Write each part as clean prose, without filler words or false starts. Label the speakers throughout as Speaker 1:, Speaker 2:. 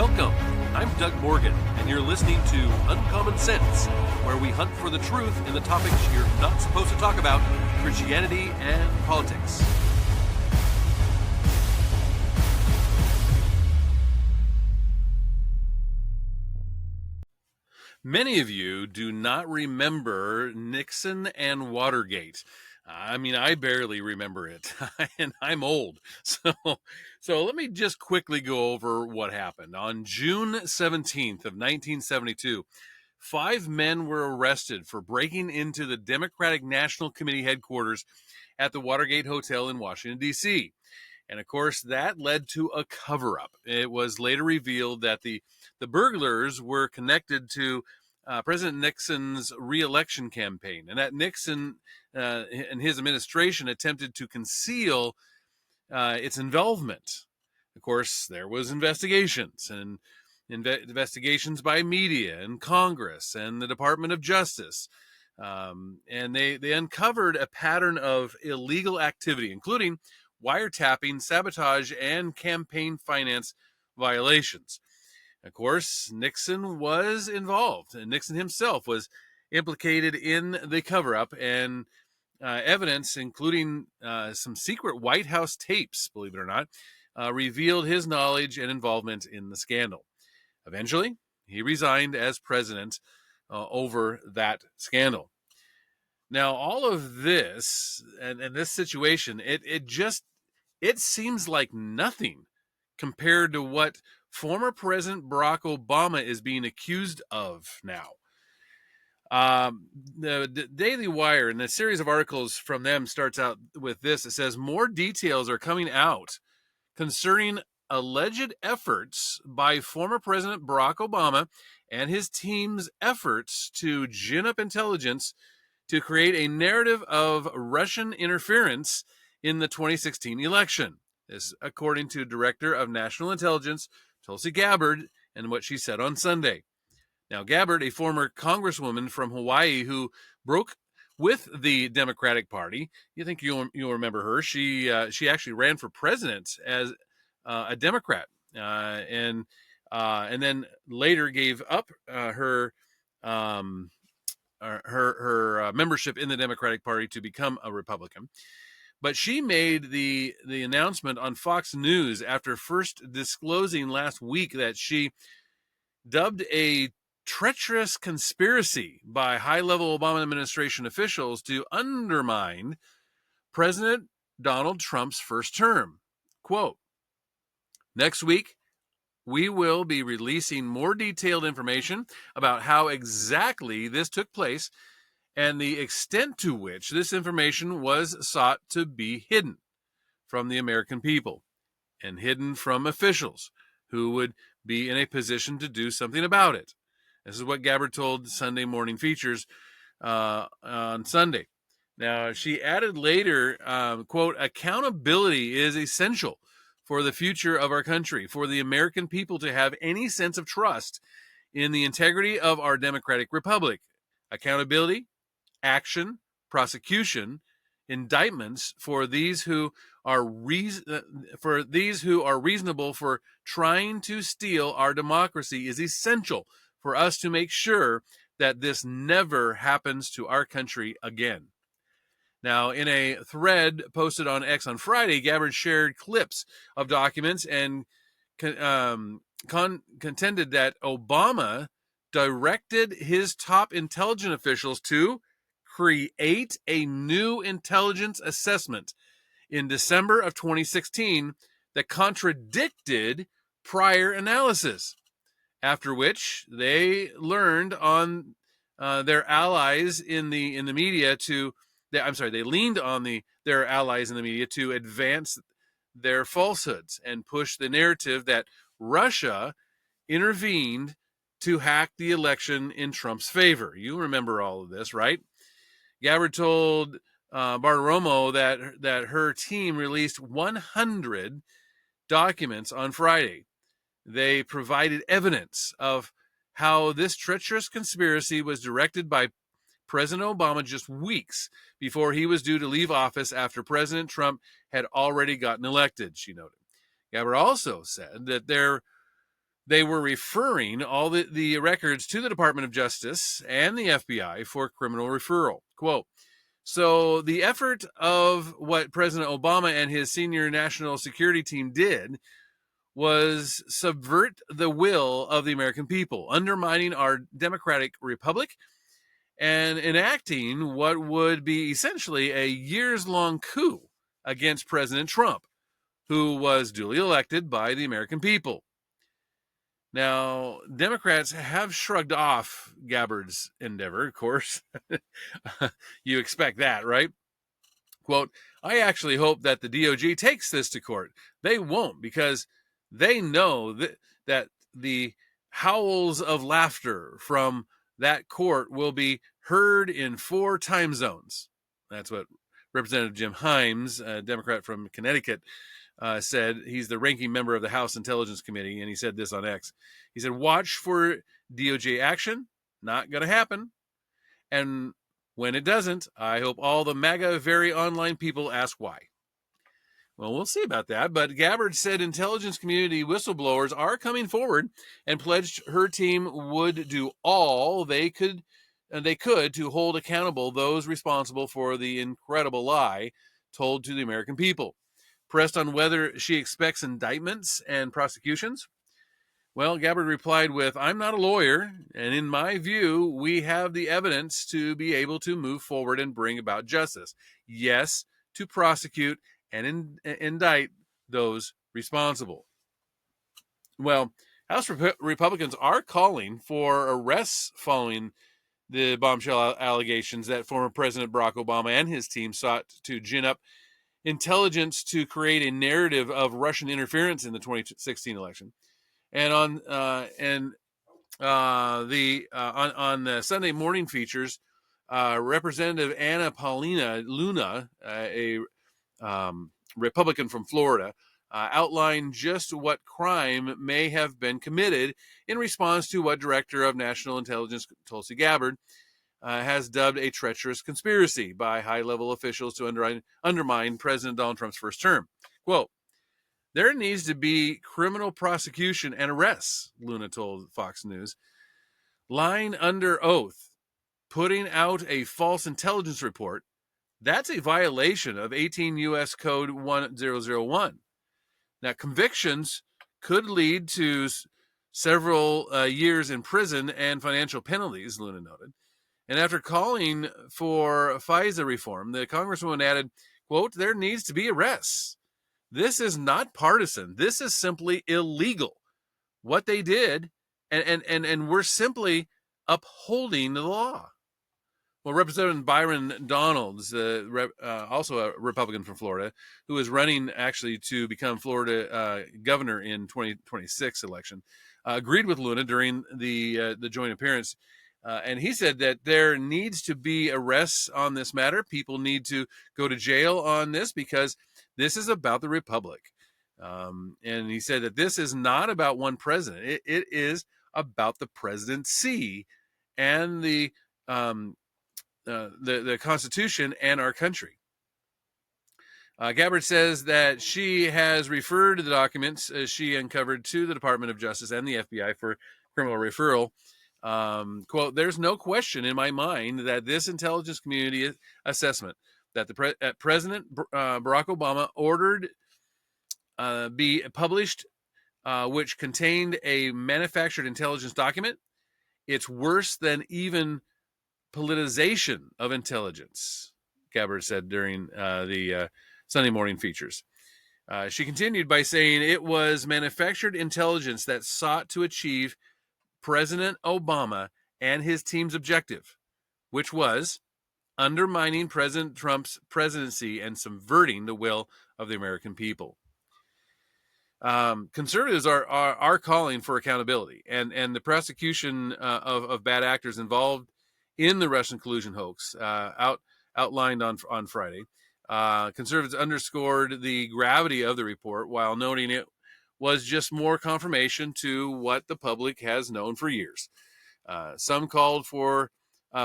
Speaker 1: Welcome. I'm Doug Morgan, and you're listening to Uncommon Sense, where we hunt for the truth in the topics you're not supposed to talk about, Christianity and politics. Many of you do not remember Nixon and Watergate. I mean, I barely remember it, and I'm old. So let me just quickly go over what happened. On June 17th of 1972, 5 men were arrested for breaking into the Democratic National Committee headquarters at the Watergate Hotel in Washington, D.C. And of course, that led to a cover-up. It was later revealed that the burglars were connected to President Nixon's re-election campaign, and that Nixon and his administration attempted to conceal its involvement. Of course, there was investigations and investigations by media and Congress and the Department of Justice. And they uncovered a pattern of illegal activity, including wiretapping, sabotage, and campaign finance violations. Of course, Nixon was involved, and Nixon himself was implicated in the cover-up, and evidence, including some secret White House tapes, believe it or not, revealed his knowledge and involvement in the scandal. Eventually, he resigned as president over that scandal. Now, all of this and this situation, it seems like nothing compared to what former President Barack Obama is being accused of now. The Daily Wire, and a series of articles from them, starts out with this. It says, more details are coming out concerning alleged efforts by former President Barack Obama and his team's efforts to gin up intelligence to create a narrative of Russian interference in the 2016 election. This, according to Director of National Intelligence Tulsi Gabbard, and what she said on Sunday. Now, Gabbard, a former congresswoman from Hawaii who broke with the Democratic Party, you think you'll remember her. She actually ran for president as a Democrat, and then later gave up her membership in the Democratic Party to become a Republican. But she made the announcement on Fox News after first disclosing last week that she dubbed a treacherous conspiracy by high-level Obama administration officials to undermine President Donald Trump's first term. Quote, next week, we will be releasing more detailed information about how exactly this took place and the extent to which this information was sought to be hidden from the American people and hidden from officials who would be in a position to do something about it. This is what Gabbard told Sunday Morning Features on Sunday. Now, she added later, quote, accountability is essential for the future of our country, for the American people to have any sense of trust in the integrity of our democratic republic. Accountability, action, prosecution, indictments for these who are reasonable for trying to steal our democracy is essential for us to make sure that this never happens to our country again. Now, in a thread posted on X on Friday, Gabbard shared clips of documents and contended that Obama directed his top intelligence officials to create a new intelligence assessment in December of 2016 that contradicted prior analysis, after which they leaned on their allies in the media to advance their falsehoods and push the narrative that Russia intervened to hack the election in Trump's favor. You remember all of this, right? Gabbard told Bartiromo that her team released 100 documents on Friday. They provided evidence of how this treacherous conspiracy was directed by President Obama just weeks before he was due to leave office after President Trump had already gotten elected, she noted. Gabbard also said that there They were referring all the records to the Department of Justice and the FBI for criminal referral. Quote, so the effort of what President Obama and his senior national security team did was subvert the will of the American people, undermining our democratic republic and enacting what would be essentially a years-long coup against President Trump, who was duly elected by the American people. Now, Democrats have shrugged off Gabbard's endeavor, of course. You expect that, right? Quote, I actually hope that the DOJ takes this to court. They won't, because they know that the howls of laughter from that court will be heard in 4 time zones. That's what Representative Jim Himes, a Democrat from Connecticut, said. He's the ranking member of the House Intelligence Committee, and he said this on X. He said, watch for DOJ action. Not going to happen. And when it doesn't, I hope all the MAGA very online people ask why. Well, we'll see about that. But Gabbard said intelligence community whistleblowers are coming forward and pledged her team would do all they could to hold accountable those responsible for the incredible lie told to the American people. Pressed on whether she expects indictments and prosecutions, well, Gabbard replied with, I'm not a lawyer, and in my view, we have the evidence to be able to move forward and bring about justice. Yes, to prosecute and indict those responsible. Well, House Republicans are calling for arrests following the bombshell allegations that former President Barack Obama and his team sought to gin up intelligence to create a narrative of Russian interference in the 2016 election. And on the Sunday morning features, Representative Anna Paulina Luna, a Republican from Florida, outlined just what crime may have been committed in response to what Director of National Intelligence Tulsi Gabbard has dubbed a treacherous conspiracy by high-level officials to undermine President Donald Trump's first term. Quote, there needs to be criminal prosecution and arrests, Luna told Fox News. Lying under oath, putting out a false intelligence report, that's a violation of 18 U.S. Code 1001. Now, convictions could lead to several years in prison and financial penalties, Luna noted. And after calling for FISA reform, the Congresswoman added, quote, there needs to be arrests. This is not partisan. This is simply illegal. What they did, and we're simply upholding the law. Well, Representative Byron Donalds, also a Republican from Florida, who is running actually to become Florida governor in 2026 election, agreed with Luna during the joint appearance. And he said that there needs to be arrests on this matter. People need to go to jail on this because this is about the republic. And he said that this is not about one president. It is about the presidency and the Constitution and our country. Gabbard says that she has referred the documents she uncovered to the Department of Justice and the FBI for criminal referral. Quote, there's no question in my mind that this intelligence community assessment that President Barack Obama ordered be published, which contained a manufactured intelligence document, it's worse than even politicization of intelligence, Gabbard said during the Sunday morning features. She continued by saying it was manufactured intelligence that sought to achieve President Obama and his team's objective, which was undermining President Trump's presidency and subverting the will of the American people. Conservatives are calling for accountability and the prosecution of bad actors involved in the Russian collusion hoax outlined on Friday. Conservatives underscored the gravity of the report while noting it was just more confirmation to what the public has known for years. Some called for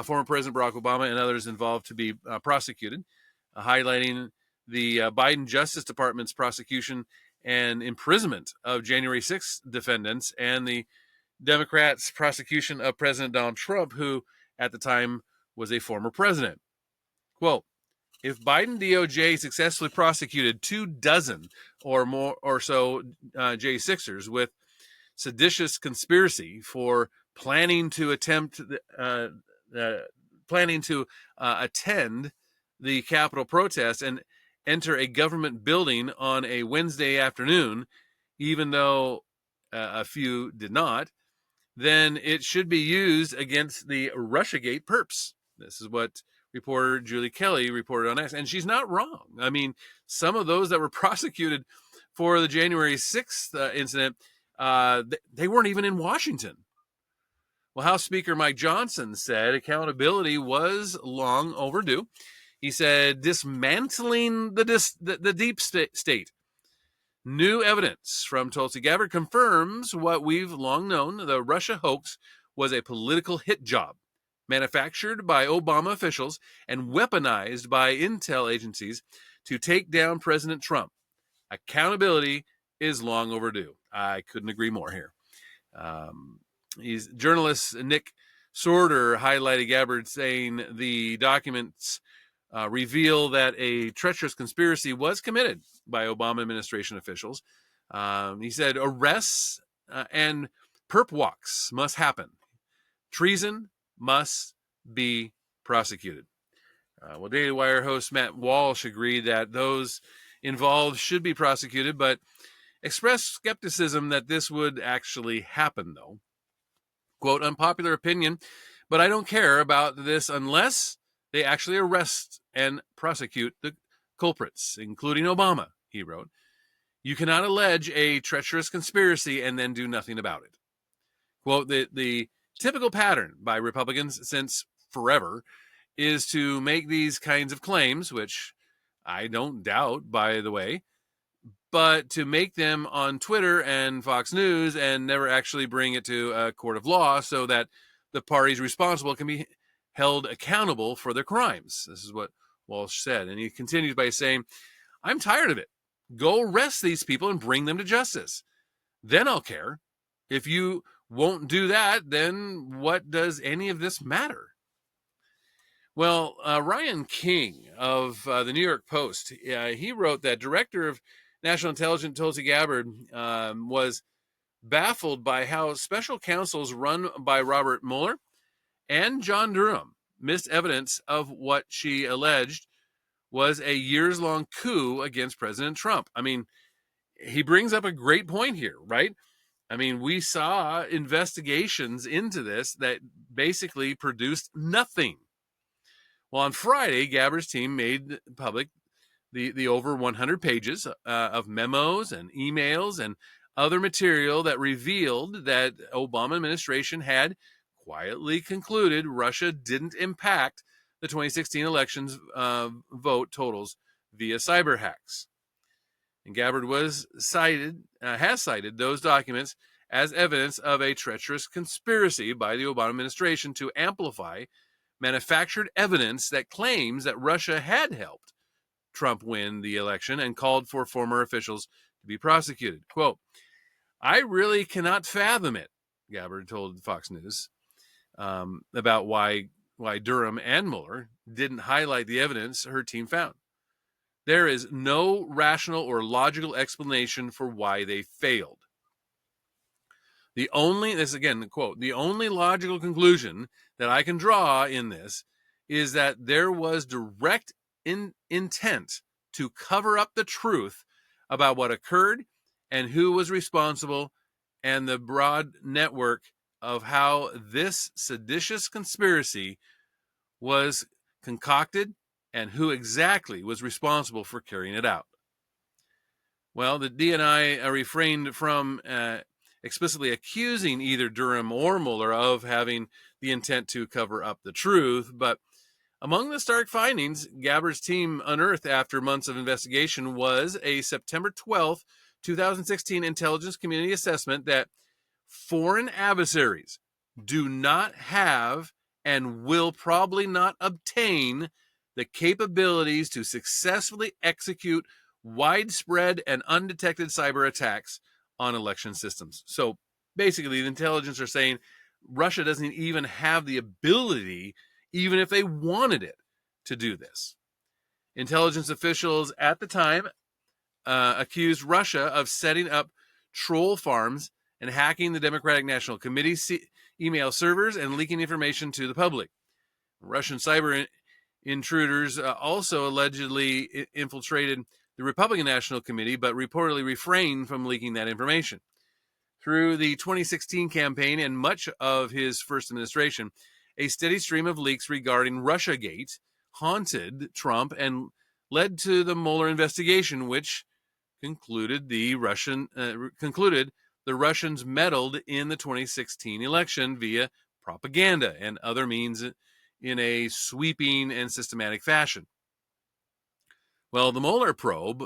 Speaker 1: former President Barack Obama and others involved to be prosecuted, highlighting the Biden Justice Department's prosecution and imprisonment of January 6th defendants and the Democrats' prosecution of President Donald Trump, who at the time was a former president. Quote, if Biden DOJ successfully prosecuted 24 or more or so J6ers with seditious conspiracy for planning to attend the Capitol protest and enter a government building on a Wednesday afternoon, even though a few did not, then it should be used against the Russiagate perps. This is what reporter Julie Kelly reported on X, and she's not wrong. I mean, some of those that were prosecuted for the January 6th incident, they weren't even in Washington. Well, House Speaker Mike Johnson said accountability was long overdue. He said dismantling the deep state. New evidence from Tulsi Gabbard confirms what we've long known. The Russia hoax was a political hit job, manufactured by Obama officials and weaponized by intel agencies to take down President Trump. Accountability is long overdue. I couldn't agree more here. Journalist Nick Sorter highlighted Gabbard, saying the documents reveal that a treacherous conspiracy was committed by Obama administration officials. He said arrests and perp walks must happen. Treason must be prosecuted. Well, Daily Wire host Matt Walsh agreed that those involved should be prosecuted, but expressed skepticism that this would actually happen, though. Quote, unpopular opinion, but I don't care about this unless they actually arrest and prosecute the culprits, including Obama, he wrote. You cannot allege a treacherous conspiracy and then do nothing about it. Quote, the typical pattern by Republicans since forever is to make these kinds of claims, which I don't doubt, by the way, but to make them on Twitter and Fox News and never actually bring it to a court of law so that the parties responsible can be held accountable for their crimes. This is what Walsh said. And he continues by saying, I'm tired of it. Go arrest these people and bring them to justice. Then I'll care. If you won't do that, then what does any of this matter? Well, Ryan King of the New York Post, he wrote that Director of National Intelligence Tulsi Gabbard was baffled by how special counsels run by Robert Mueller and John Durham missed evidence of what she alleged was a years-long coup against President Trump. I mean, he brings up a great point here, right? I mean, we saw investigations into this that basically produced nothing. Well, on Friday, Gabbard's team made public the over 100 pages of memos and emails and other material that revealed that Obama administration had quietly concluded Russia didn't impact the 2016 elections vote totals via cyber hacks. And Gabbard has cited those documents as evidence of a treacherous conspiracy by the Obama administration to amplify manufactured evidence that claims that Russia had helped Trump win the election and called for former officials to be prosecuted. Quote, I really cannot fathom it, Gabbard told Fox News, about why Durham and Mueller didn't highlight the evidence her team found. There is no rational or logical explanation for why they failed. The only logical conclusion that I can draw in this is that there was direct intent to cover up the truth about what occurred and who was responsible, and the broad network of how this seditious conspiracy was concocted and who exactly was responsible for carrying it out. Well, the DNI refrained from explicitly accusing either Durham or Mueller of having the intent to cover up the truth, but among the stark findings Gabbard's team unearthed after months of investigation was a September 12th, 2016 intelligence community assessment that foreign adversaries do not have and will probably not obtain the capabilities to successfully execute widespread and undetected cyber attacks on election systems. So basically, the intelligence are saying Russia doesn't even have the ability, even if they wanted it, to do this. Intelligence officials at the time accused Russia of setting up troll farms and hacking the Democratic National Committee email servers and leaking information to the public. Russian cyber intruders also allegedly infiltrated the Republican National Committee, but reportedly refrained from leaking that information. Through the 2016 campaign and much of his first administration, a steady stream of leaks regarding Russiagate haunted Trump and led to the Mueller investigation, which concluded the Russians meddled in the 2016 election via propaganda and other means in a sweeping and systematic fashion. Well, the Mueller probe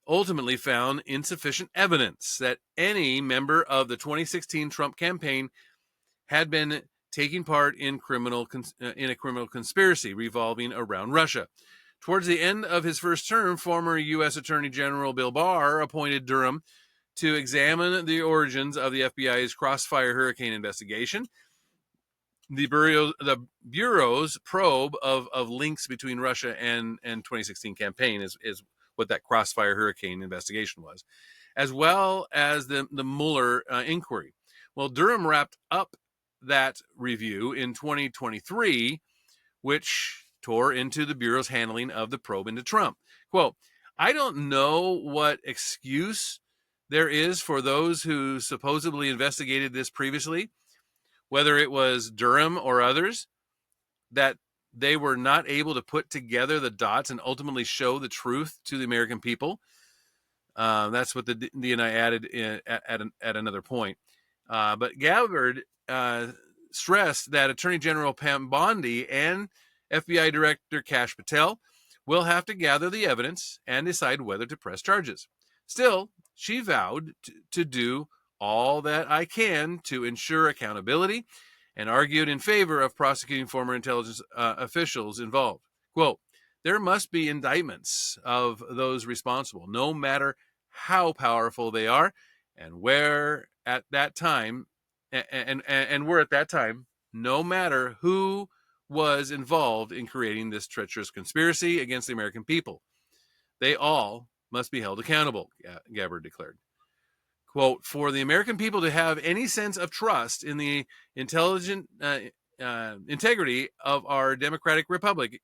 Speaker 1: ultimately found insufficient evidence that any member of the 2016 Trump campaign had been taking part in a criminal conspiracy revolving around Russia. Towards the end of his first term, former U.S. Attorney General Bill Barr appointed Durham to examine the origins of the FBI's Crossfire Hurricane investigation. The Bureau's probe of links between Russia and 2016 campaign is what that Crossfire Hurricane investigation was, as well as the Mueller inquiry. Well, Durham wrapped up that review in 2023, which tore into the Bureau's handling of the probe into Trump. Quote, I don't know what excuse there is for those who supposedly investigated this previously, whether it was Durham or others, that they were not able to put together the dots and ultimately show the truth to the American people. That's what the DNI added at another point. But Gabbard stressed that Attorney General Pam Bondi and FBI Director Kash Patel will have to gather the evidence and decide whether to press charges. Still, she vowed to do all that I can to ensure accountability and argued in favor of prosecuting former intelligence officials involved. Quote, there must be indictments of those responsible, no matter how powerful they are, and where at that time, and were at that time, no matter who was involved in creating this treacherous conspiracy against the American people. They all must be held accountable, Gabbard declared. Quote, for the American people to have any sense of trust in the intelligent integrity of our democratic republic,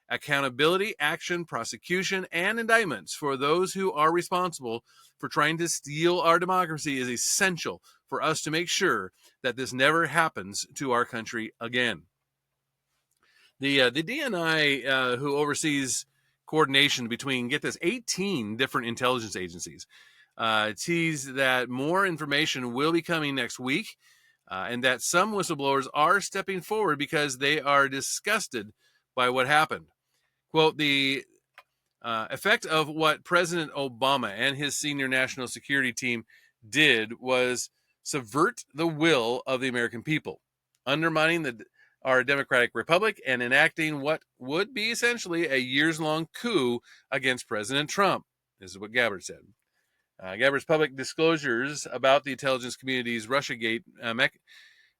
Speaker 1: accountability, action, prosecution, and indictments for those who are responsible for trying to steal our democracy is essential for us to make sure that this never happens to our country again. The DNI, who oversees coordination between, get this, 18 different intelligence agencies, teased that more information will be coming next week, and that some whistleblowers are stepping forward because they are disgusted by what happened. Quote, the effect of what President Obama and his senior national security team did was subvert the will of the American people, undermining our democratic republic and enacting what would be essentially a years-long coup against President Trump. This is what Gabbard said. Gabbard's public disclosures about the intelligence community's Russiagate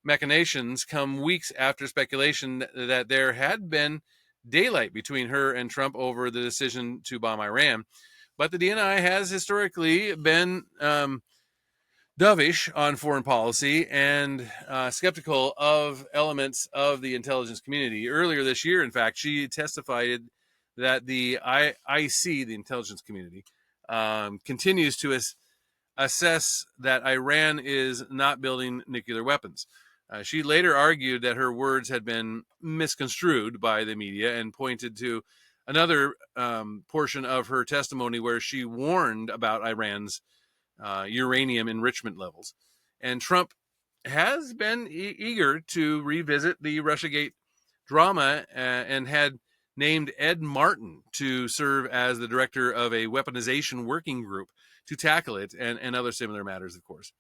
Speaker 1: machinations come weeks after speculation that there had been daylight between her and Trump over the decision to bomb Iran. But the DNI has historically been dovish on foreign policy and skeptical of elements of the intelligence community. Earlier this year, in fact, she testified that the IC, the intelligence community, continues to assess that Iran is not building nuclear weapons. She later argued that her words had been misconstrued by the media and pointed to another portion of her testimony where she warned about Iran's uranium enrichment levels. And Trump has been eager to revisit the Russiagate drama and had named Ed Martin to serve as the director of a weaponization working group to tackle it and other similar matters, of course.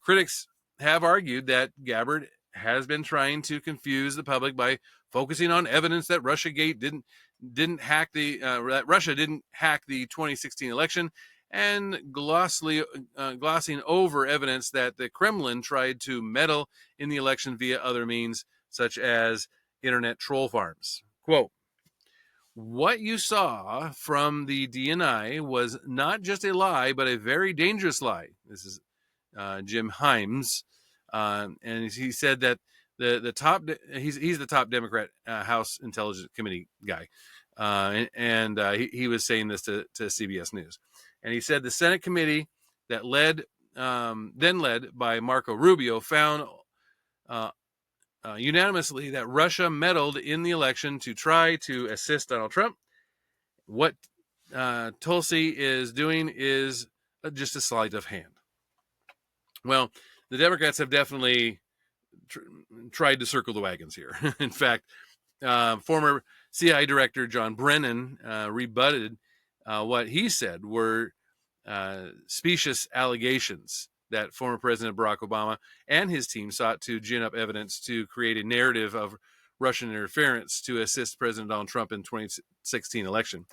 Speaker 1: Critics have argued that Gabbard has been trying to confuse the public by focusing on evidence that Russiagate didn't that Russia didn't hack the 2016 election, and glossing over evidence that the Kremlin tried to meddle in the election via other means, such as internet troll farms. Quote, what you saw from the DNI was not just a lie, but a very dangerous lie. This is Jim Himes, and he said that the top he's the top Democrat House Intelligence Committee guy, and he was saying this to CBS News, and he said the Senate committee that then led by Marco Rubio found unanimously that Russia meddled in the election to try to assist Donald Trump. What Tulsi is doing is just a sleight of hand. Well, the Democrats have definitely tried to circle the wagons here. In fact, former CIA Director John Brennan rebutted what he said were specious allegations that former President Barack Obama and his team sought to gin up evidence to create a narrative of Russian interference to assist President Donald Trump in 2016 election.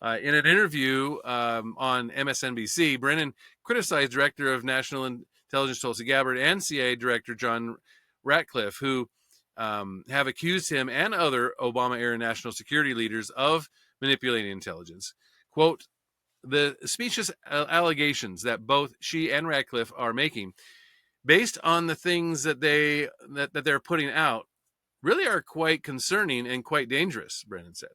Speaker 1: In an interview on MSNBC, Brennan criticized Director of National Intelligence Tulsi Gabbard and CIA Director John Ratcliffe, who have accused him and other Obama-era national security leaders of manipulating intelligence. Quote, the specious allegations that both she and Ratcliffe are making, based on the things that they're putting out, really are quite concerning and quite dangerous, Brennan said.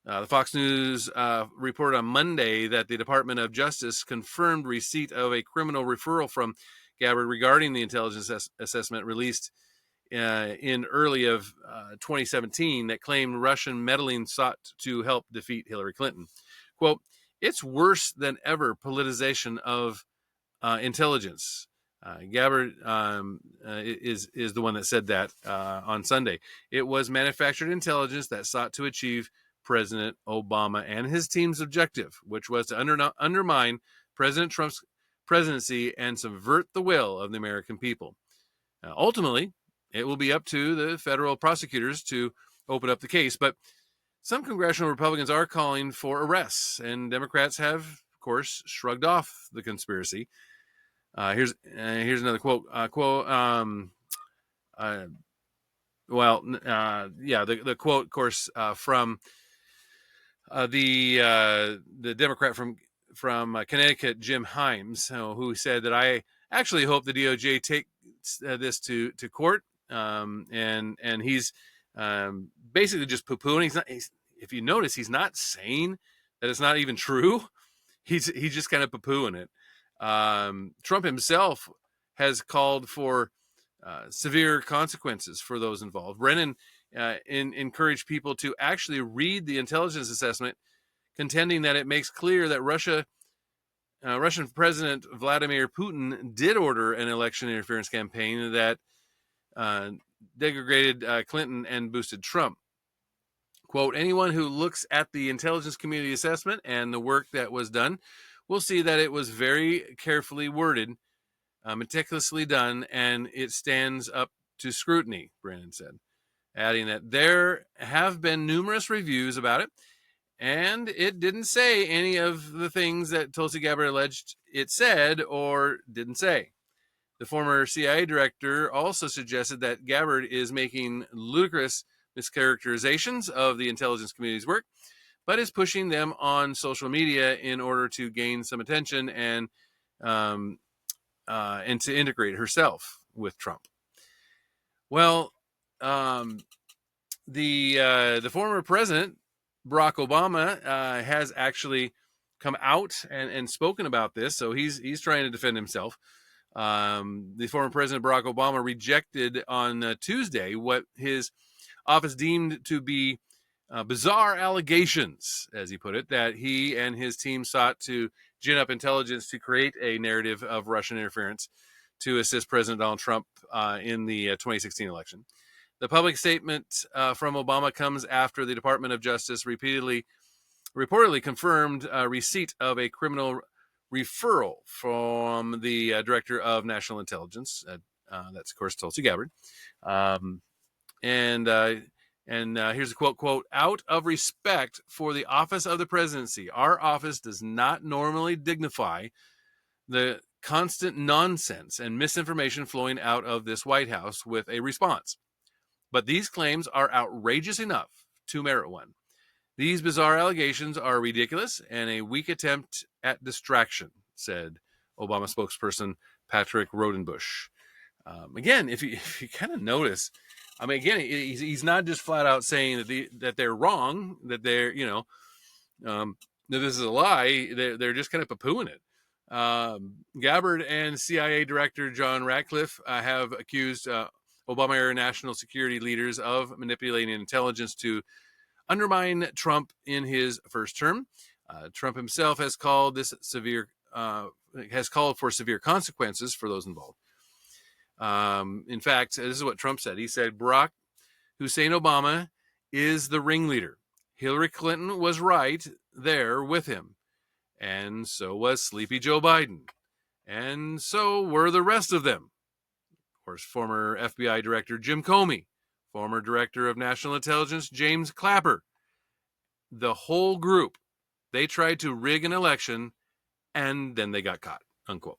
Speaker 1: The Fox News reported on Monday that the Department of Justice confirmed receipt of a criminal referral from Gabbard regarding the intelligence assessment released in early of 2017 that claimed Russian meddling sought to help defeat Hillary Clinton. Quote, it's worse than ever politicization of intelligence. Gabbard is the one that said that on Sunday. It was manufactured intelligence that sought to achieve President Obama and his team's objective, which was to undermine President Trump's presidency and subvert the will of the American people. Ultimately, it will be up to the federal prosecutors to open up the case, but some congressional Republicans are calling for arrests, and Democrats have, of course, shrugged off the conspiracy. Here's another quote. The quote, of course, from the Democrat from Connecticut, Jim Himes, who said that I actually hope the DOJ takes this to court, and he's basically just poo-pooing. If you notice, he's not saying that it's not even true. He's just kind of poo-pooing it. Trump himself has called for severe consequences for those involved. Brennan encouraged people to actually read the intelligence assessment, contending that it makes clear that Russian President Vladimir Putin did order an election interference campaign that degraded Clinton and boosted Trump. Quote, anyone who looks at the intelligence community assessment and the work that was done will see that it was very carefully worded, meticulously done, and it stands up to scrutiny, Brennan said, adding that there have been numerous reviews about it, and it didn't say any of the things that Tulsi Gabbard alleged it said or didn't say. The former CIA director also suggested that Gabbard is making ludicrous mischaracterizations of the intelligence community's work, but is pushing them on social media in order to gain some attention and to integrate herself with Trump. Well, the former president, Barack Obama, has actually come out and spoken about this, so he's trying to defend himself. The former president, Barack Obama, rejected on Tuesday what his office deemed to be bizarre allegations, as he put it, that he and his team sought to gin up intelligence to create a narrative of Russian interference to assist President Donald Trump in the 2016 election. The public statement from Obama comes after the Department of Justice reportedly confirmed receipt of a criminal referral from the Director of National Intelligence. That's, of course, Tulsi Gabbard. And And here's a quote, out of respect for the office of the presidency, our office does not normally dignify the constant nonsense and misinformation flowing out of this White House with a response. But these claims are outrageous enough to merit one. These bizarre allegations are ridiculous and a weak attempt at distraction, said Obama spokesperson Patrick Rodenbush. Again, if you kind of notice, I mean, again, he's not just flat out saying that they're wrong, that they're, that this is a lie. They're just kind of poo-pooing it. Gabbard and CIA Director John Ratcliffe have accused Obama-era national security leaders of manipulating intelligence to undermine Trump in his first term. Trump himself has called for severe consequences for those involved. In fact, this is what Trump said. He said, Barack Hussein Obama is the ringleader. Hillary Clinton was right there with him. And so was Sleepy Joe Biden. And so were the rest of them. Of course, former FBI Director Jim Comey, former Director of National Intelligence James Clapper. The whole group, they tried to rig an election and then they got caught, unquote.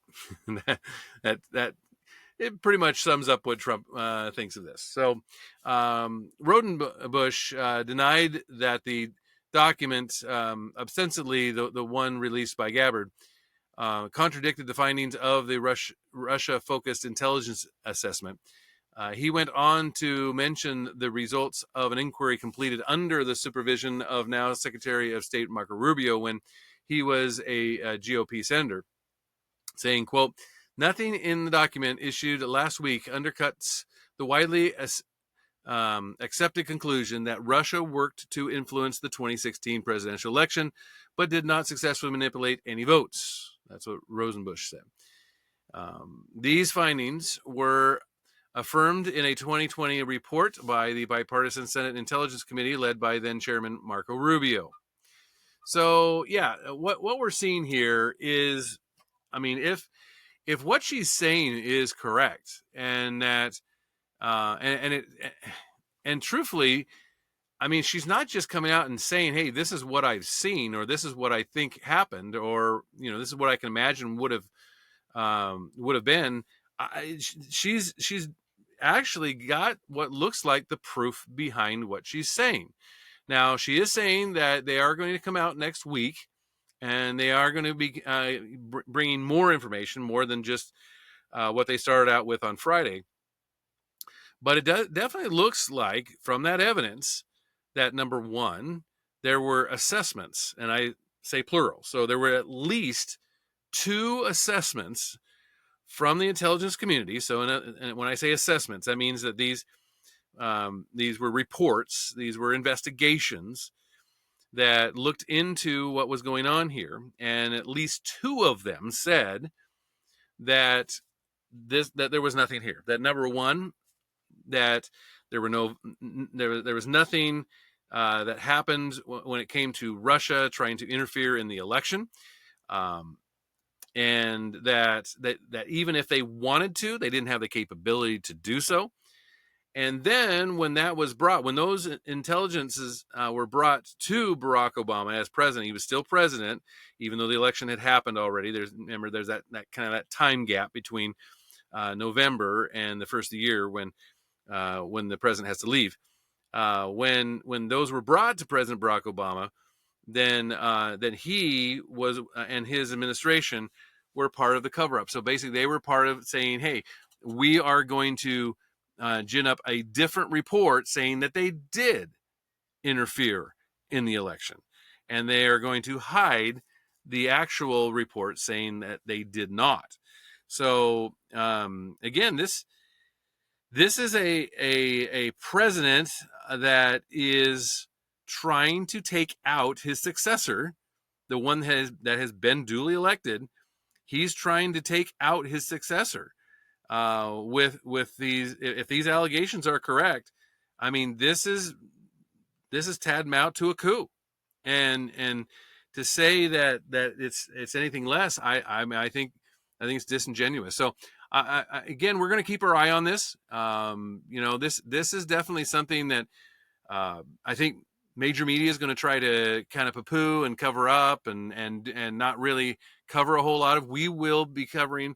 Speaker 1: that it pretty much sums up what Trump thinks of this. So Rodenbush denied that the document, ostensibly the one released by Gabbard, contradicted the findings of the Russia-focused intelligence assessment. He went on to mention the results of an inquiry completed under the supervision of now Secretary of State Marco Rubio when he was a GOP senator, saying, quote, nothing in the document issued last week undercuts the widely accepted conclusion that Russia worked to influence the 2016 presidential election, but did not successfully manipulate any votes. That's what Rodenbush said. These findings were affirmed in a 2020 report by the bipartisan Senate Intelligence Committee led by then Chairman Marco Rubio. So, yeah, what we're seeing here is, I mean, if what she's saying is correct, and that and truthfully, I mean, she's not just coming out and saying, hey, this is what I've seen, or this is what I think happened, or this is what I can imagine would have been. She's actually got what looks like the proof behind what she's saying. Now, she is saying that they are going to come out next week, and they are going to be bringing more information, more than just what they started out with on Friday. But it definitely looks like, from that evidence, that number one, there were assessments, and I say plural. So there were at least 2 assessments from the intelligence community. So when I say assessments, that means that these were reports, these were investigations that looked into what was going on here, and at least 2 of them said that there was nothing here. That number one, that there was nothing that happened when it came to Russia trying to interfere in the election, and that even if they wanted to, they didn't have the capability to do so. And then when those intelligences were brought to Barack Obama as president, he was still president, even though the election had happened already. There's that kind of that time gap between November and the first of the year when the president has to leave. When those were brought to President Barack Obama, then he was and his administration were part of the cover-up. So basically, they were part of saying, "Hey, we are going to gin up a different report saying that they did interfere in the election, and they are going to hide the actual report saying that they did not." So again, this is a president that is trying to take out his successor, the one that has been duly elected. He's trying to take out his successor with these. If these allegations are correct, I mean, this is tantamount to a coup, and to say that it's anything less, I think it's disingenuous. So again, we're going to keep our eye on this. This is definitely something that I think major media is going to try to kind of poo-poo and cover up and not really cover a whole lot of. We will be covering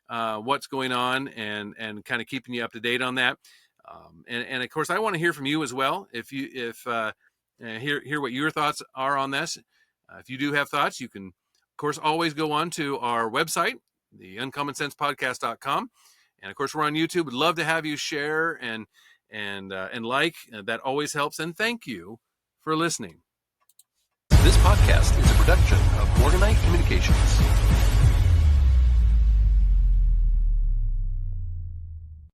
Speaker 1: what's going on and kind of keeping you up to date on that. And of course, I want to hear from you as well. If hear what your thoughts are on this. If you do have thoughts, you can, of course, always go on to our website, the uncommonsensepodcast.com. And of course, we're on YouTube. Would love to have you share and like. That always helps. And thank you for listening.
Speaker 2: This podcast is a production of Morganite Communications.